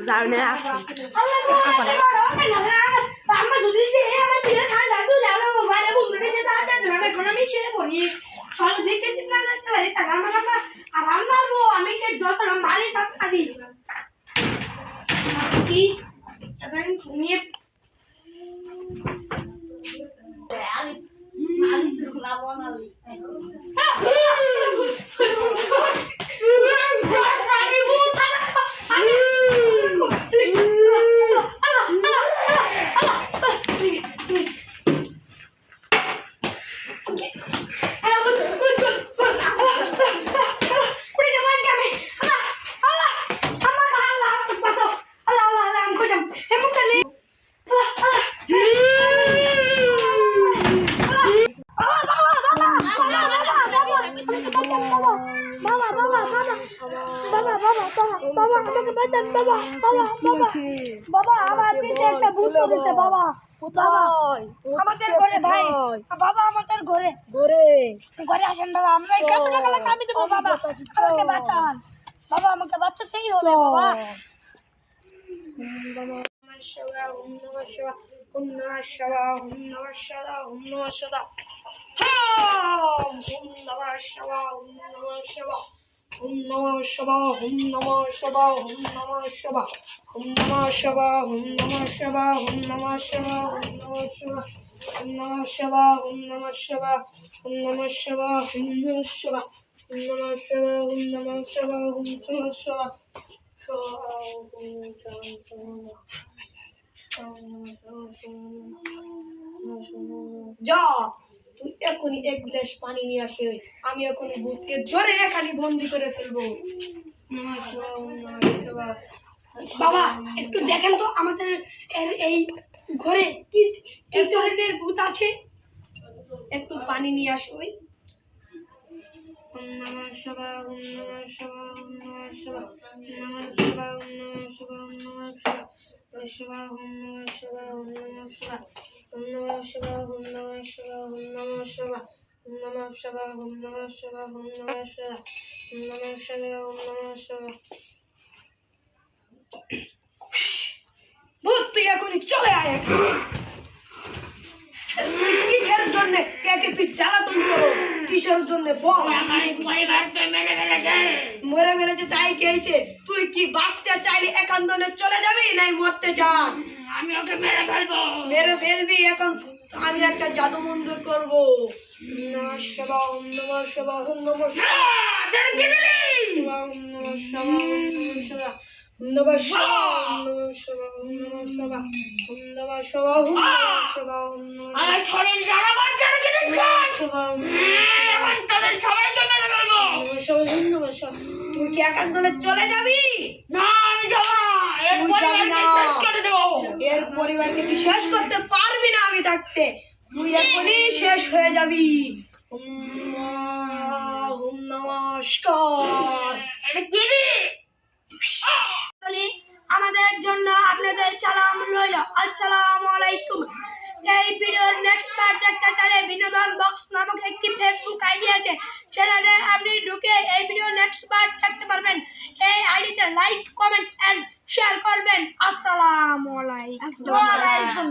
যাও না ঘুমিয়ে বাবা আমার পিঠে একটা ভূত পড়েছে বাবা কোথায় আমাদের ঘরে ভাই বাবা আমাদের ঘরে ঘরে আসেন বাবা আমরা কত টাকা লাগে আমি দেবো বাবা আমাকে বাঁচান বাবা আমাকে বাঁচাতেই হবে বাবা Om Namah Shivaya, Om Namah Shivaya, Om Namah Shivaya, Om Namah Shivaya, Om Namah Shivaya, Om Namah Shivaya, Om Namah Shivaya, Om Namah Shivaya, Om Namah Shivaya, Om Namah Shivaya, Om Namah Shivaya, Om Namah Shivaya, Om Namah Shivaya, Om Namah Shivaya, Ja. তুই এখনই এক glass পানি নিয়ে আসে আমি এখনই ভূতকে ধরে এখানে বন্দি করে ফেলবো বাবা একটু দেখেন তো আমাদের এই ঘরে কি কি ধরনের ভূত আছে একটু পানি নিয়ে আসো ওই ওম নমঃ শিবায় ওম নমঃ শিবায় ওম নমঃ শিবায় ওম নমঃ শিবায় ওম নমঃ শিবায় ওম নমঃ শিবায় ওম নমঃ শিবায় ওম নমঃ শিবায় ওম নমঃ শিবায় ওম নমঃ শিবায় ওম নমঃ শিবায় ওম নমঃ শিবায় ওম নমঃ শিবায় ওম নমঃ শিবায় ওম নমঃ শিবায় ভূত তুই এখনই চলে আয় তুই কিসের জন্য কে তুই জ্বালাতন করো কিসের জন্য বল আমার পরিবারকে মেরে ফেলেছে মরে ফেলেছে তাই কি হয়েছে তুই কি বাঁচতে চাইলে একান্তনে চলে যাবি নাই মরতে চাস আমি ওকে মেরে ফেলবো মেরে ফেলবি এখন আমি একটা জাদু মন্ত্র করবো নমঃ শিবায় ওম নমঃ শিবায় ওম নমঃ শিবায় ওম নমঃ শিবায় ওম নমঃ শিবায় ওম নমঃ শিবায় ওম নমঃ শিবায় ওম নমঃ শিবায় ওম নমঃ শিবায় আমার শরীর জ্বালা করছে নাকি দেখছিস এখন তোদের সবাইকে মেরে ফেলবো তুই কি একান্তনে চলে যাবি না আমি যাবো না এর পরিবারকে শেষ করে দেবো এর পরিবারকে তুই শেষ করতে পারবি না আমি থাকতে তুই এখনই শেষ হয়ে যাবি ওম নমস্কার এটা কি রে আমাদের জন্য আপনাদের সালাম রইল আসসালামু আলাইকুম এই ভিডিওর নেক্সট পার্ট দেখতে চাইলে বিনোদন বক্স নামক একটি ফেসবুক আইডি আছে সেখানে আপনি ঢুকে এই ভিডিও নেক্সট পার্ট দেখতে পারবেন এই আইডিতে লাইক কমেন্ট এন্ড শেয়ার করবেন আসসালামু আলাইকুম